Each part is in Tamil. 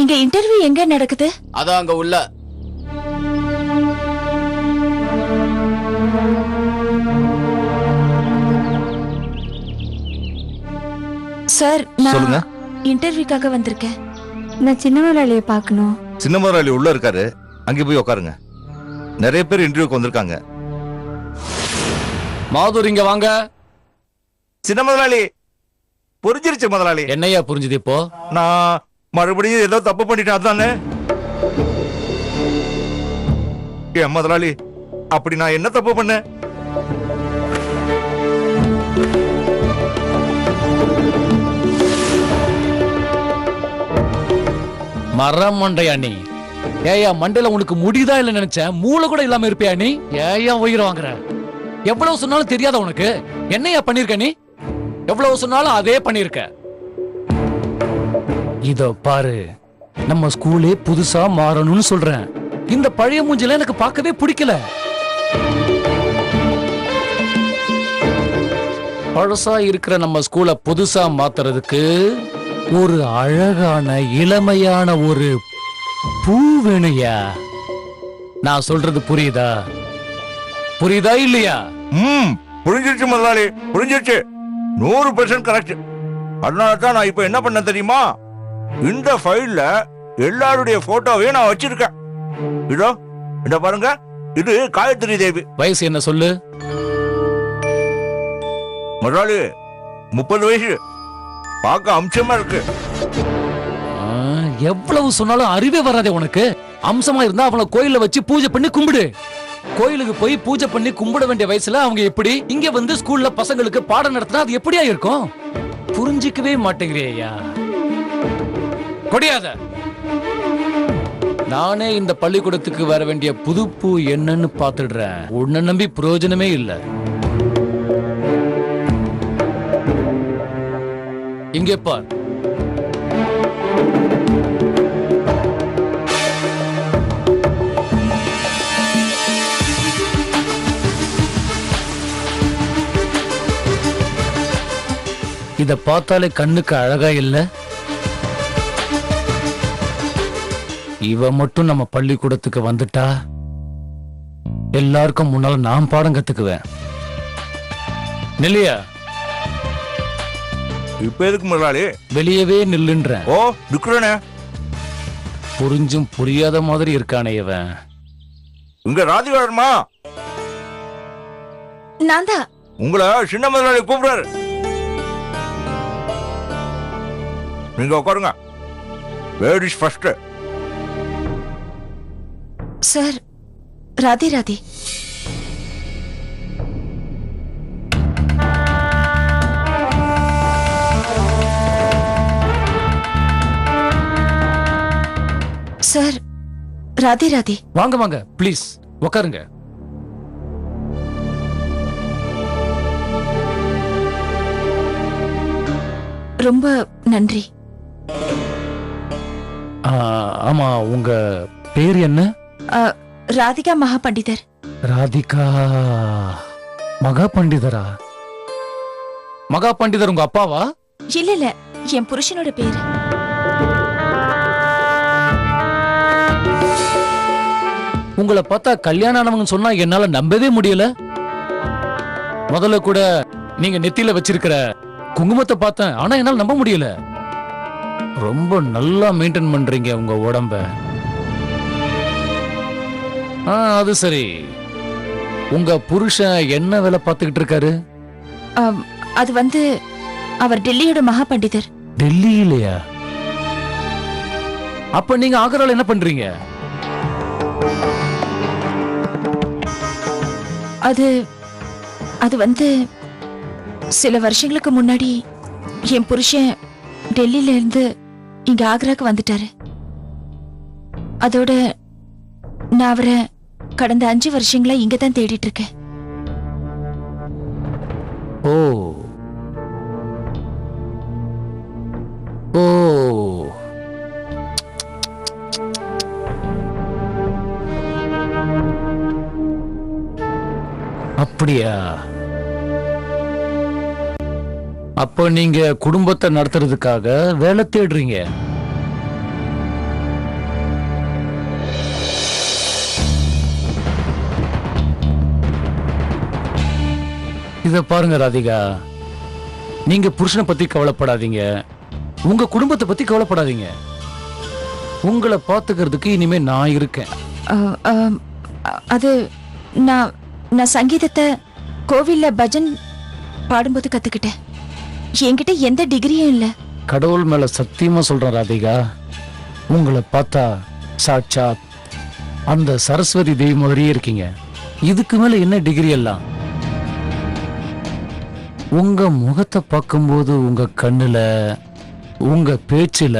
இங்க இன்டர்வியூ எங்க நடக்குது? அதான் அங்க உள்ள. சார், நான் இன்டர்வியூக்காக வந்திருக்கேன். நான் சின்ன முதலாளியை பார்க்கணும். சின்ன முதலாளி உள்ள இருக்காரு, அங்கே போய் உட்காருங்க. நிறைய பேர் இன்டர்வியூக்கு வந்திருக்காங்க. மாதூர் இங்க வாங்க. சின்ன முதலாளி. புரிஞ்சிருச்சு முதலாளி. என்னையா புரிஞ்சுது இப்போ? நான் மறுபடியும் ஏதோ தப்பு பண்ணிட்டேன் அதானே. ஏன் முதலாளி, அப்படி நான் என்ன தப்பு பண்ணேன்? மரம் மண்டையா நீ? ஏயா மண்டையில உனக்கு முடிதா இல்ல நினைச்சேன், மூளை கூட இல்லாம இருப்பியா நீ? ஏயா உயிரை வாங்குற? எவ்வளவு சொன்னாலும் தெரியாத உனக்கு? என்னையா பண்ணிருக்க நீ? எவ்வளவு சொன்னாலும் அதே பண்ணிருக்க. இதோ பாரு, நம்ம ஸ்கூலே புதுசா மாறணும்னு சொல்றேன். இந்த பழைய மூஞ்சில எனக்கு பார்க்கவே பிடிக்கல. பழசா இருக்கிற நம்ம ஸ்கூலை புதுசா மாத்துறதுக்கு ஒரு அழகான இளமையான ஒரு பூ வேணுயா. நான் சொல்றது புரியுதா? புரியுதா இல்லையா? புரிஞ்சிருச்சு முதலாளி, புரிஞ்சிருச்சு. 100% கரெக்ட். அதனாலதான் நான் இப்ப என்ன பண்ண தெரியுமா? இந்த ஃபைல்ல எல்லாருடைய போட்டோவையும் நான் வச்சிருக்கேன். இதோ இத பாருங்க, இது காயத்ரி தேவி. வயசு என்ன சொல்லு? முதலாளி 30 வயசு. பார்க்க அம்சமா இருக்கு. எவ்வளவு சொன்னாலும் அறிவே வராதே உனக்கு. அம்சமா இருந்தா அவளை கோயில வச்சு பூஜை பண்ணி கும்பிடு. கோயிலுக்கு போய் பூஜை பண்ணி கும்பிட வேண்டிய வயசுல அவங்க எப்படி இங்க வந்து ஸ்கூல்ல பசங்களுக்கு பாடம் நடத்தினா அது எப்படியா இருக்கும்? புரிஞ்சிக்கவே மாட்டேங்கிறியா? கொடியாத. நானே இந்த பள்ளிக்கூடத்துக்கு வர வேண்டிய புது பூ என்னன்னு பாத்துடுறேன். உன்னை நம்பி பிரயோஜனமே இல்ல. இங்கே பார். இத பார்த்தாலே கண்ணுக்கு அழகா இல்ல? இவ மட்டும் நம்ம பள்ளிக்கூடத்துக்கு வந்துட்டா எல்லாருக்கும் முன்னால நான் பாடம் கத்துக்குவேன். நில்லையா? இப்ப எதுக்கு முதலாளி? வெளியவே நில்லுன்ற. ஓ, நிக்கிறேனே. புரிஞ்சும் புரியாத மாதிரி இருக்கானே இவன். இங்க ராதிகாரமா? நான் தான். உங்களை சின்ன முதலாளி கூப்பிடுறாரு. நீங்க உட்காருங்க. Ladies first. Sir, Radhe Radhe. Sir, Radhe Radhe. வாங்க வாங்க, ப்ளீஸ் உட்காருங்க. ரொம்ப நன்றி. ஆமா, உங்க பேர் என்ன? ராதிகா மகா பண்டிதர். ராதிகா மகா பண்டிதரா? மகா பண்டிதர் உங்க அப்பாவா? இல்ல இல்ல, என் புருஷனோட பேரு. உங்களை பார்த்தா கல்யாணம் ஆனவங்க சொன்னா என்னால நம்பவே முடியல. முதல்ல கூட நீங்க நெத்தியில வச்சிருக்கிற குங்குமத்தை பார்த்தேன், ஆனா என்னால நம்ப முடியல. ரொம்ப நல்லா மெயின்டைன் பண்றீங்க உங்க உடம்ப. அது சரி, உங்க புருஷன் என்ன வேலை பார்த்துக்கிட்டு இருக்காரு? அது வந்து அவர் டெல்லியோட மகா பண்டிதர். டெல்லியிலயா? அப்ப நீங்க ஆக்ரால என்ன பண்றீங்க? அது வந்து சில வருஷங்களுக்கு முன்னாடி என் புருஷன் டெல்லியில இருந்து இங்க ஆக்ராக்கு வந்துட்டாரு. அதோட நான் அவரை கடந்த 5 வருஷங்களா இங்க தான் தேடிட்டு இருக்கேன். ஓ ஓ அப்படியா? அப்போ நீங்க குடும்பத்தை நடத்துறதுக்காக வேலை தேடுறீங்க. இத பாருங்க ராதிகா, நீங்க புருஷனை பத்தி கவலைப்படாதீங்க, உங்க குடும்பத்தை பத்தி கவலைப்படாதீங்க. உங்களை பாத்துக்கிறதுக்கு இனிமே நான் இருக்கேன். அது நான் நான் சங்கீதத்தை கோவில்ல பஜன் பாடும்போது கத்துக்கிட்டேன். என்கிட்ட எந்த டிகிரியும் இல்ல. கடவுள் மேல சத்தியமா சொல்றேன் ராதிகா, உங்களை பார்த்தா சாட்சாத் அந்த சரஸ்வதி தேவி மாதிரியே இருக்கீங்க. இதுக்கு மேல என்ன டிகிரி எல்லாம்? உங்க முகத்தை பார்க்கும்போது, உங்க கண்ணுல, உங்க பேச்சுல,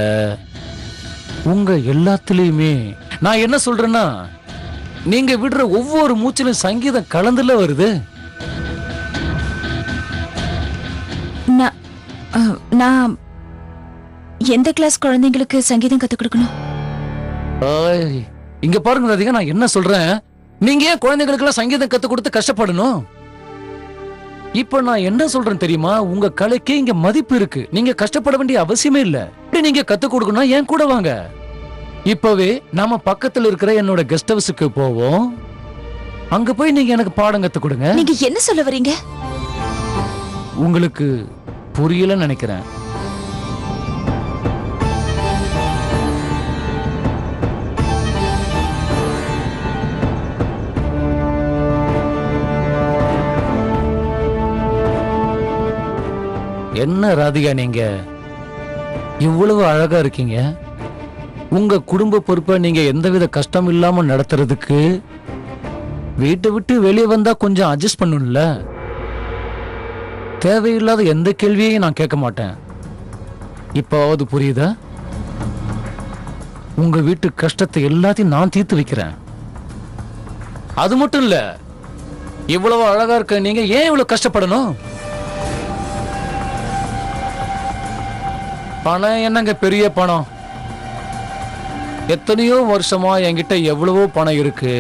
உங்க எல்லாத்துலயுமே நான் என்ன சொல்றேன்னா, நீங்க விடுற ஒவ்வொரு மூச்சிலும் சங்கீதம் கலந்துல வருது. நான் எந்த கிளாஸ் குழந்தைங்களுக்கு சங்கீதம் கத்துக் கொடுக்கணும்? இங்க பாருங்க ராதிகா, நான் என்ன சொல்றேன், நீங்க ஏன் குழந்தைங்களுக்கு எல்லாம் சங்கீதம் கத்து கொடுத்து கஷ்டப்படணும்? இப்ப நான் என்ன சொல்றேன் தெரியுமா, உங்க கலைக்கு இங்க மதிப்பு இருக்கு, நீங்க கஷ்டப்பட வேண்டிய அவசியமே இல்ல. நீங்க கத்து கொடுக்கணும், ஏன் கூட வாங்க. இப்பவே நாம பக்கத்துல இருக்கிற என்னோட கெஸ்ட் ஹவுஸுக்கு போவோம், அங்க போய் நீங்க எனக்கு பாடம் கத்து கொடுங்க. நீங்க என்ன சொல்ல வரீங்க? உங்களுக்கு புரியலன்னு நினைக்கிறேன். என்ன ராதிகா, நீங்க இவ்வளவு அழகா இருக்கீங்க. உங்க குடும்ப பொறுப்பை நீங்க எந்தவித கஷ்டம் இல்லாம நடத்துறதுக்கு வீட்டை விட்டு வெளியே வந்தா கொஞ்சம் அட்ஜஸ்ட் பண்ணணும்ல. தேவையில்லாத எந்த கேள்வியையும் நான் கேட்க மாட்டேன். இப்போது புரியுதா? உங்க வீட்டு கஷ்டத்தை எல்லாத்தையும் நான் தீர்த்து வைக்கிறேன். அது மட்டும் இல்ல, இவ்வளவு அழகா இருக்க நீங்க ஏன் இவ்வளவு கஷ்டப்படணும்? பணம் என்னங்க பெரிய பணம்? எத்தனையோ வருஷமா என்கிட்ட எவ்வளவோ பணம் இருக்கு.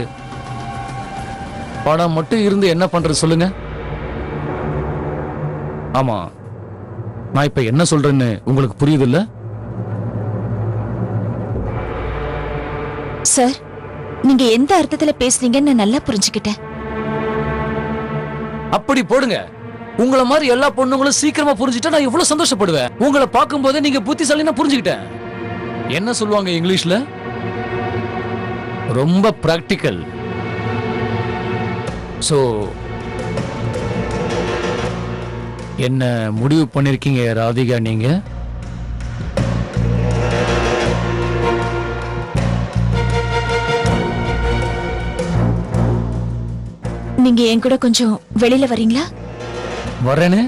பணம் மட்டும் இருந்து என்ன பண்றது சொல்லுங்க? ஆமா, நான் இப்ப என்ன சொல்றேன்னு உங்களுக்கு புரியுது இல்ல? சார், நீங்க எந்த அர்த்தத்துல பேசுறீங்கன்னு நான் நல்லா புரிஞ்சுக்கிட்டேன். அப்படி போடுங்க. உங்களை மாதிரி எல்லா பொண்ணுங்களும் சீக்கிரமா புரிஞ்சுட்டா நான் எவ்வளவு சந்தோஷப்படுவேன். உங்களை பார்க்கும் போதே நீங்க புத்திசாலி நான் புரிஞ்சுக்கிட்டேன். என்ன சொல்லுவாங்க இங்கிலீஷ்ல? ரொம்ப பிராக்டிக்கல். சோ என்ன முடிவு பண்ணிருக்கீங்க ராதிகா நீங்க? நீங்க என் கூட கொஞ்சம் வெளியில வரீங்களா? வரேன்னு.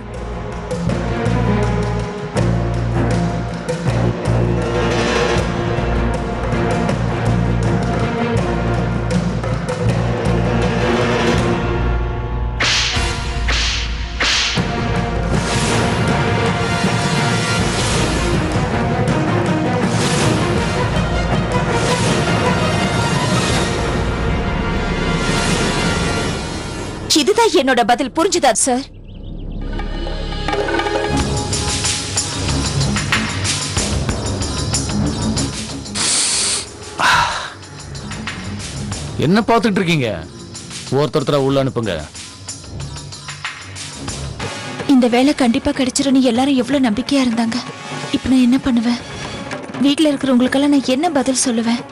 இதுதான் என்னோட பதில். புரிஞ்சுதா சார்? என்ன பார்த்துட்டு இருக்கீங்க? ஒருத்தர உள்ள அனுப்புங்க. இந்த வேலை கண்டிப்பா கிடைச்சிரும்னு எல்லாரும் எவ்வளவு நம்பிக்கையா இருந்தாங்க. இப்ப நான் என்ன பண்ணுவேன்? வீட்டுல இருக்கிறவங்களுக்கெல்லாம் நான் என்ன பதில் சொல்லுவேன்?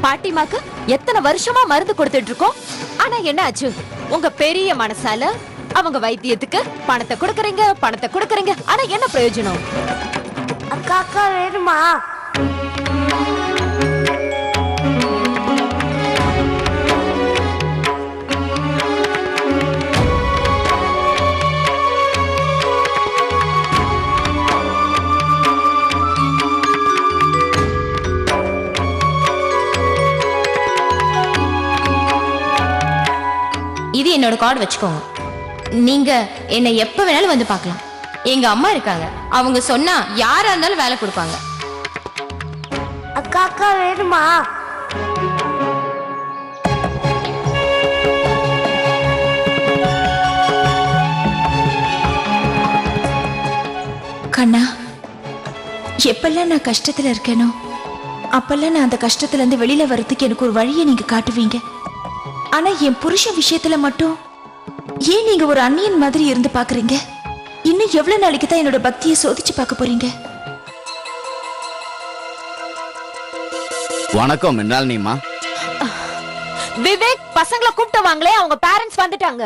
பாட்டிமாக்கு எத்தனை வருஷமா மருந்து கொடுத்துட்டு இருக்கோம். ஆனா என்ன ஆச்சு? உங்க பெரிய மனசால அவங்க வைத்தியத்துக்கு பணத்தை கொடுக்கறீங்க. ஆனா என்ன பிரயோஜனம்? அக்கா அக்கா வேணுமா? இது என்னோட கார்டு, வச்சுக்கோங்க. நீங்க என்னை எப்ப வேணாலும் வந்து பார்க்கலாம். எங்க அம்மா இருக்காங்க, அவங்க சொன்னா யாரா இருந்தாலும் வேலை கொடுப்பாங்க. அக்கா அக்கா வேணுமா? கண்ணா, எப்பெல்லாம் நான் கஷ்டத்துல இருக்கேனோ அப்பெல்லாம் நான் அந்த கஷ்டத்துல இருந்து வெளியில வர்றதுக்கு எனக்கு ஒரு வழியை நீங்க காட்டுவீங்க. ஆனா என் புருஷன் விஷயத்துல மட்டும் ஏன் நீங்க ஒரு அந்நியன் மாதிரி இருந்து பாக்குறீங்க? இன்னும் எவ்வளவு நாளைக்கு தான் என்னோட பக்தியை சோதிச்சு பார்க்க போறீங்க? வணக்கம் என்னால் நீமா. விவேக், பசங்களை கூப்பிட்டு வாங்களே, அவங்க பேரண்ட்ஸ் வந்துட்டாங்க.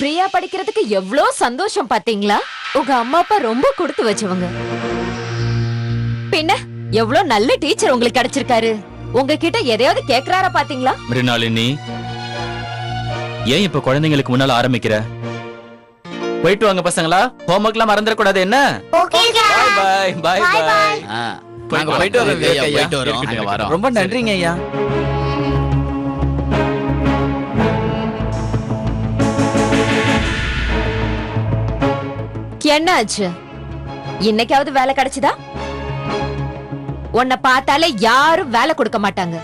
பிரியா படிக்கிறதுக்கு எவ்வளவு சந்தோஷம் பாத்தீங்களா? உங்க அம்மா அப்பா ரொம்ப கொடுத்து வச்சவங்க. பின்ன எவ்வளவு நல்ல டீச்சர் உங்களுக்கு கிடைச்சிருக்காரு. உங்ககிட்ட எதையாவது கேக்குறாரா பாத்தீங்களா? மிருணாளினி, ஏன் இப்ப குழந்தைங்களுக்கு முன்னால ஆரம்பிக்கிற? போயிட்டு வாங்க பசங்களா, ஹோம்வொர்க்லாம் மறந்துட கூடாது என்ன? பாய் பாய் பாய் பாய். நாங்க போயிட்டு வரோம் ஐயா, போயிட்டு வரோம். நாங்க வரோம். ரொம்ப நன்றிங்க ஐயா. என்ன ஆச்சு? இன்னைக்காவது வேலை கிடைச்சதா? உன்னை பார்த்தாலே யாரும் வேலை கொடுக்க மாட்டாங்க.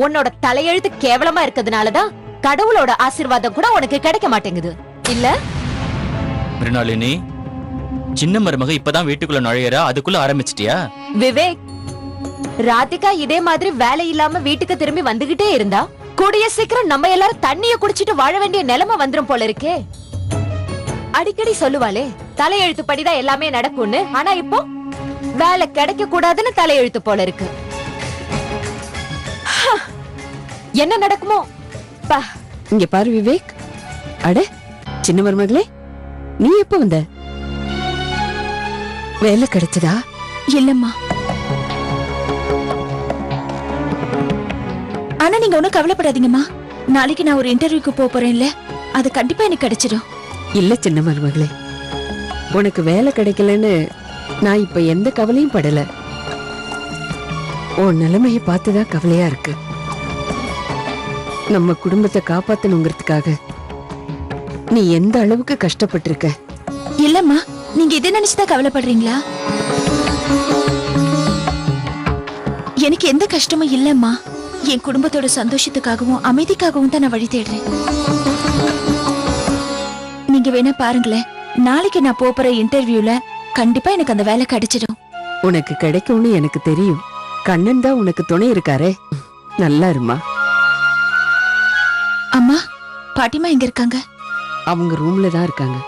உன்னோட தலையெழுத்து கேவலமா இருக்கிறதுனாலதான் கடவுளோட ஆசீர்வாதம் கூட உனக்கு கிடைக்க மாட்டேங்குது இல்ல? மிருணாளினி, சின்ன மருமக இப்பதான் வீட்டுக்குள்ள நுழையறா, அதுக்குள்ள ஆரம்பிச்சிட்டியா? விவேக், ராதிகா இதே மாதிரி வேலை இல்லாம வீட்டுக்கு திரும்பி வந்துகிட்டே இருந்தா கூடிய சீக்கிரம் நம்ம எல்லாரும் தண்ணிய குடிச்சிட்டு வாழ வேண்டிய நிலைமை வந்துரும் போல இருக்கே. அடிக்கடி சொல்லுவாளே தலையெழுத்து படிதான் எல்லாமே நடக்கும்னு. ஆனா இப்போ வேலை கிடைக்க கூடாதுன்னு தலையெழுத்து போல இருக்கு. என்ன நடக்குமோ? இங்க பாரு விவேக். அட சின்ன மருமகளே, நீ எப்ப வந்த? வேலை கிடைச்சதா? இல்லம்மா. ஆனா நீங்க ஒண்ணும் கவலைப்படாதீங்கம்மா. நாளைக்கு நான் ஒரு இன்டர்வியூக்கு போறேன்ல, அது கண்டிப்பா எனக்கு கிடைச்சிடும். இல்ல சின்ன மருமகளே, உனக்கு வேலை கிடைக்கலன்னு நான் இப்ப எந்த கவலையும் படல. உன் நிலைமையை பார்த்துதான் கவலையா இருக்கு. நம்ம குடும்பத்தை காப்பாத்தணுங்கிறதுக்காக நீ எந்த அளவுக்கு கஷ்டப்பட்டிருக்க. இல்லம்மா, நீங்க இதை நினைச்சுதான் கவலைப்படுறீங்களா? எனக்கு எந்த கஷ்டமும் இல்லம்மா. என் குடும்பத்தோட சந்தோஷத்துக்காகவும் அமைதிக்காகவும் தான் நான் வழி தேடுறேன். நீங்க வேணா பாருங்களேன், நாளைக்கு நான் போற இன்டர்வியூல கண்டிப்பா எனக்கு அந்த வேலை கிடைச்சிடும். உனக்கு கிடைக்கும்னு எனக்கு தெரியும். கண்ணன் தான் உனக்கு துணை இருக்காரே. நல்லா இருமா. அம்மா, பாட்டிமா எங்க இருக்காங்க? அவங்க ரூம்ல தான் இருக்காங்க.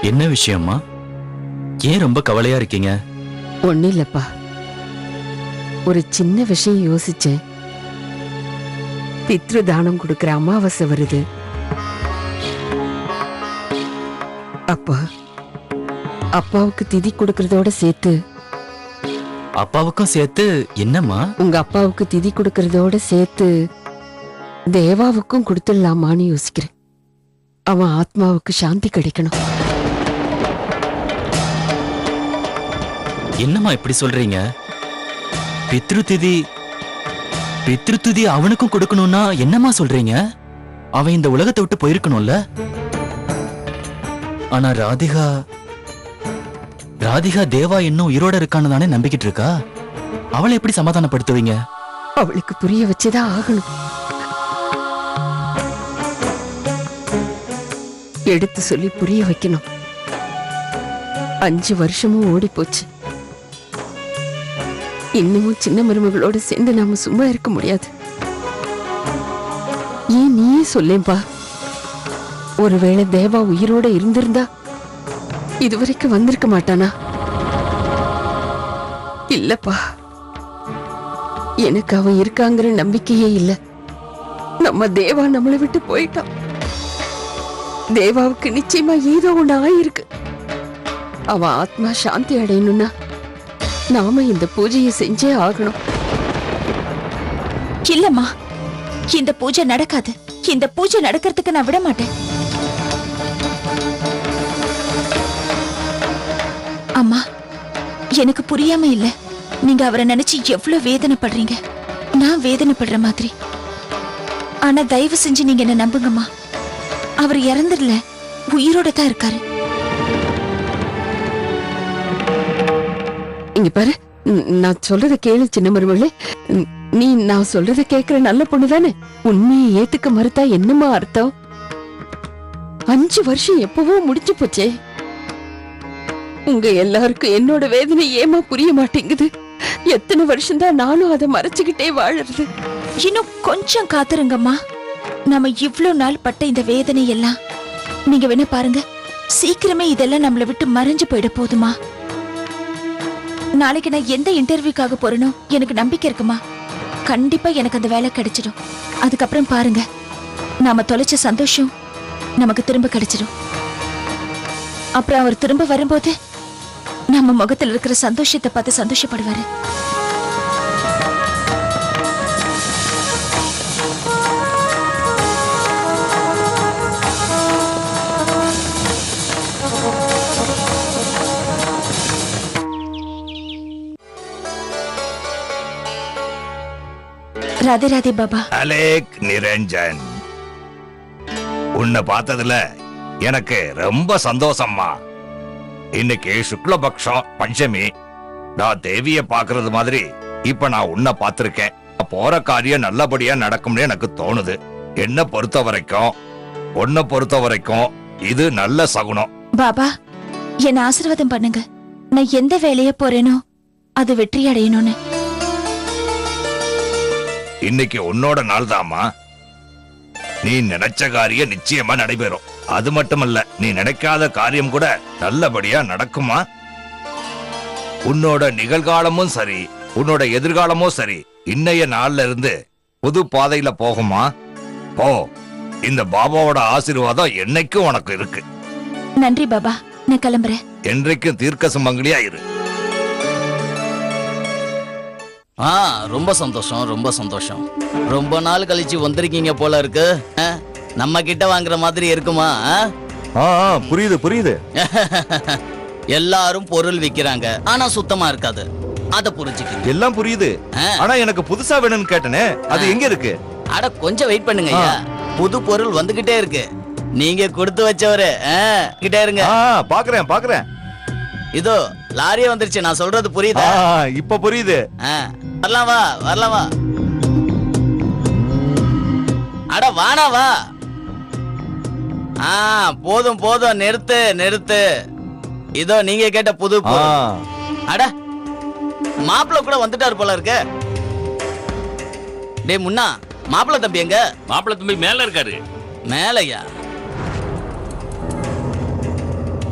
என்ன விஷயம்மா? ஏன் ரொம்ப கவலையா இருக்கீங்க? ஒண்ணு இல்லப்பா, ஒரு சின்ன விஷயம் யோசிச்சேன். பித்ரு தானம் கொடுக்கிற அமாவாசை வருது. அப்பா, அப்பாவுக்கு திதி கொடுக்கறதோட சேர்த்து அப்பாவுக்கும் சேர்த்து என்னம்மா? உங்க அப்பாவுக்கு திதி கொடுக்கறதோட சேர்த்து தேவாவுக்கும் கொடுத்துடலாமான்னு யோசிக்கிறேன். அவன் ஆத்மாவுக்கு சாந்தி கிடைக்கணும். என்னம்மா இப்படி சொல்றீங்க? பித்ருதிதி அவனுக்கும் கொடுக்கணும்னா என்னம்மா சொல்றீங்க? அவன் இந்த உலகத்தை விட்டு போயிருக்கணும்ல. ஆனா ராதிகா தேவா இன்னும் உயிரோட இருக்கான்னு தானே நம்பிக்கிட்டு இருக்கா. அவளை எப்படி சமாதானப்படுத்துவீங்க? அவளுக்கு புரிய வச்சுதான் ஆகணும். எடுத்து சொல்லி புரிய வைக்கணும். 5 வருஷமும் ஓடி போச்சு. இன்னமும் சின்ன மருமகளோட சேர்ந்து நாம சும்மா இருக்க முடியாது. ஏன் நீயே சொல்லேன்பா. ஒருவேளை தேவா உயிரோட இருந்திருந்தா இதுவரைக்கும் வந்திருக்க மாட்டானா? இல்லப்பா, எனக்கு அவன் இருக்காங்கிற நம்பிக்கையே இல்ல. நம்ம தேவா நம்மளை விட்டு போயிட்டான். தேவாவுக்கு நிச்சயமா ஏதோ ஒண்ணு ஆயிருக்கு. அவன் ஆத்மா சாந்தி அடையணும்னா நாம இந்த பூஜையை செஞ்சே ஆகணும். இல்லம்மா, இந்த பூஜை நடக்காது. இந்த பூஜை நடக்கிறதுக்கு நான் விட மாட்டேன். அம்மா, எனக்கு புரியாம இல்ல. நீங்க அவரை நினைச்சு எவ்வளவு வேதனைப்படுறீங்க. நான் வேதனைப்படுற மாதிரி. ஆனா தயவு செஞ்சு நீங்க என்ன நம்புங்கம்மா. அவர் இறந்துடல, உயிரோட தான் இருக்காரு. இங்க பாரு, நான் சொல்றத கேளு சின்ன மருமகளே. நீ நான் சொல்றத கேக்குற நல்ல பொண்ணு தானே? உண்மையை ஏத்துக்க மறுத்தா என்னமா அர்த்தம்? 5 வருஷம் எப்பவோ முடிச்சு போச்சே. உங்க எல்லாருக்கும் என்னோட வேதனை ஏமா புரிய மாட்டேங்குது? எத்தனை வருஷம் தான் நானும் அதை மறைச்சுக்கிட்டே வாழறது? இன்னும் கொஞ்சம் காத்துருங்கம்மா. நாம இவ்ளோ நாள் பட்ட இந்த வேதனை எல்லாம் நீங்க வேணா பாருங்க, சீக்கிரமே இதெல்லாம் நம்மளை விட்டு மறைஞ்சு போயிட போதுமா. நாளைக்கு நான் எந்த இன்டர்வியூக்காக போறேனோ எனக்கு நம்பிக்கை இருக்குமா. கண்டிப்பா எனக்கு அந்த வேலை கிடைச்சிடும். அதுக்கப்புறம் பாருங்க, நாம தொலைச்ச சந்தோஷம் நமக்கு திரும்ப கிடைச்சிடும். அப்புறம் அவர் திரும்ப வரும்போது நம்ம முகத்தில் இருக்கிற சந்தோஷத்தை பார்த்து சந்தோஷப்படுவாரு. ராதே ராதே பாபா. அலேக் நிரஞ்சன், உன்னை பார்த்ததுல எனக்கு ரொம்ப சந்தோஷம்மா. இன்னைக்கு சுக்லபக்ஷம் பஞ்சமி. நான் தேவிய பாக்குறது மாதிரி இப்ப நான் உன்னை பார்த்திருக்கேன். போற காரியம் நல்லபடியா நடக்கும்னு எனக்கு தோணுது. என்ன பொறுத்த வரைக்கும், உன்னை பொறுத்த வரைக்கும் இது நல்ல சகுனம். பாபா, என்ன ஆசீர்வாதம் பண்ணுங்க. நான் எந்த வேலைய போறேனோ அது வெற்றி அடையணும்னு. இன்னைக்கு உன்னோட நாள் தாமா. நீ நினைச்ச காரியம் நிச்சயமா நடைபெறும். அது மட்டுமல்ல, நீ நினைக்காத காரியம் கூட நல்லபடியா நடக்குமா. உன்னோட நிகழ்காலமும் சரி, உன்னோட எதிர்காலமும் சரி, இன்னைய நாள்ல இருந்து புது பாதையில போகுமா. போ. இந்த பாபாவோட ஆசீர்வாதம் என்னைக்கும் உனக்கு இருக்கு. நன்றி பாபா, நான் கிளம்புறேன். என்றைக்கும் தீர்க்க சுமங்கலியா இரு. ரொம்ப சந்தோஷம், ரொம்ப சந்தோஷம். ரொம்ப நாள் கழிச்சு வந்திருக்கீங்க போல இருக்கு. நம்ம கிட்ட வாங்குற மாதிரி இருக்குமா? புரியுது புரியுது. எல்லாரும் பொருள் விக்கிறாங்க, ஆனா சுத்தமா இருக்காது. அத புரிஞ்சுக்க. எல்லாம் புரியுது. ஆனா எனக்கு புதுசா வேணும்னு கேட்டனே, அது எங்க இருக்கு? அட கொஞ்சம் வெயிட் பண்ணுங்க ஐயா. புது பொருள் வந்துகிட்டே இருக்கு. நீங்க கொடுத்து வச்சவரு கிட்டே இருங்க. பாக்குறேன் பாக்குறேன். இதோ லாரியே வந்துருச்சு. நான் சொல்றது புரியுதா? இப்ப புரியுது. வரலாம் வா, வரலாம் வா. அட வானா வா. போதும் போதும், நிறுத்து நிறுத்து. இதோ நீங்க கேட்ட புது பொருள். அட மாப்பிள்ள கூட வந்துட்டாரு போல இருக்கு. டேய் முன்னா, மாப்பிள்ள தம்பி எங்க? மாப்பிள்ள தம்பி மேல இருக்காரு. மேலையா?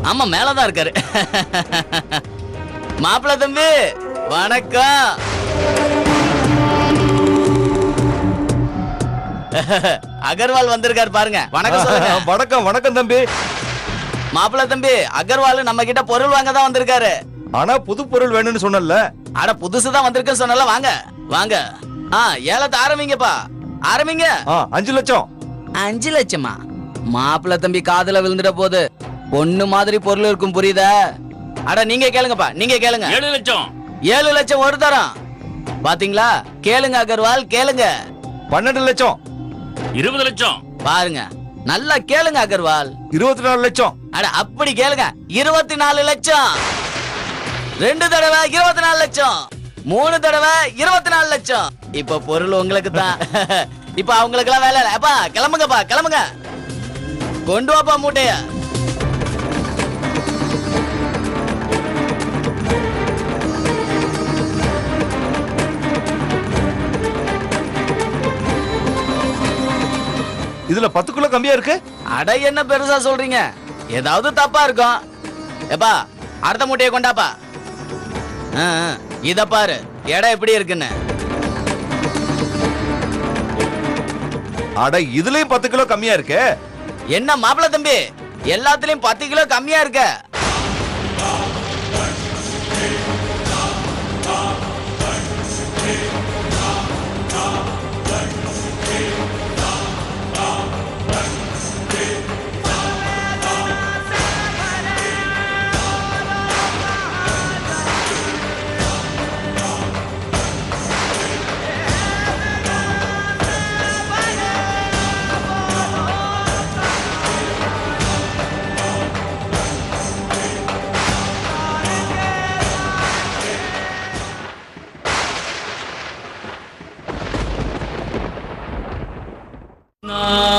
ஆமா மேலதான் இருக்காரு. மாப்பிள்ள தம்பி வணக்கம். அகர்வால் வந்திருக்காரு பாருங்க. வணக்கம் சொல்லுங்க. வணக்கம் வணக்கம் தம்பி. மாப்பிள்ள தம்பி, அகர்வால் நம்ம கிட்ட பொருள் வாங்க தான் வந்திருக்காரு. ஆனா புது பொருள் வேணும்னு சொன்னல. அட புதுசுதான் வந்திருக்குன்னு சொன்னல. வாங்க வாங்க. ஏலத்தை ஆரம்பிங்கப்பா, ஆரம்பிங்க. 5 லட்சம். 5 லட்சமா? மாப்பிள்ள தம்பி காதுல விழுந்துட போது. பொண்ணு மாதிரி பொருள் இருக்கும், புரியுதா? அட நீங்க கேளுங்கப்பா, நீங்க கேளுங்க. 7 லட்சம். 7 லட்சம் ஒரு தரம். பாத்தீங்களா? கேளுங்க அகர்வால், கேளுங்க. 12 லட்சம். 20 லட்சம். பாருங்க, நல்லா கேளுங்க அகர்வால். 24 லட்சம். அட அப்படி கேளுங்க. 24 லட்சம். 2 தடவை 24 லட்சம். 3 தடவை 24 லட்சம். இப்ப பொருள் உங்களுக்கு தான். இப்ப அவங்களுக்கு எல்லாம் வேலை இல்ல. அப்பா கிளம்புங்கப்பா, கிளம்புங்க. கொண்டு வாப்பா மூட்டைய. இதுல 10 கிலோ கம்மியா இருக்கு. அட என்ன பெருசா சொல்றீங்க? ஏதாவது தப்பா இருக்கும். எப்பா அடுத்த மூட்டையை கொண்டாப்பா. இத பாரு, எடை எப்படி இருக்குன்னு. அட இதுலயும் 10 கிலோ கம்மியா இருக்கு. என்ன மாப்பிள்ள தம்பி, எல்லாத்துலயும் 10 கிலோ கம்மியா இருக்க. Ah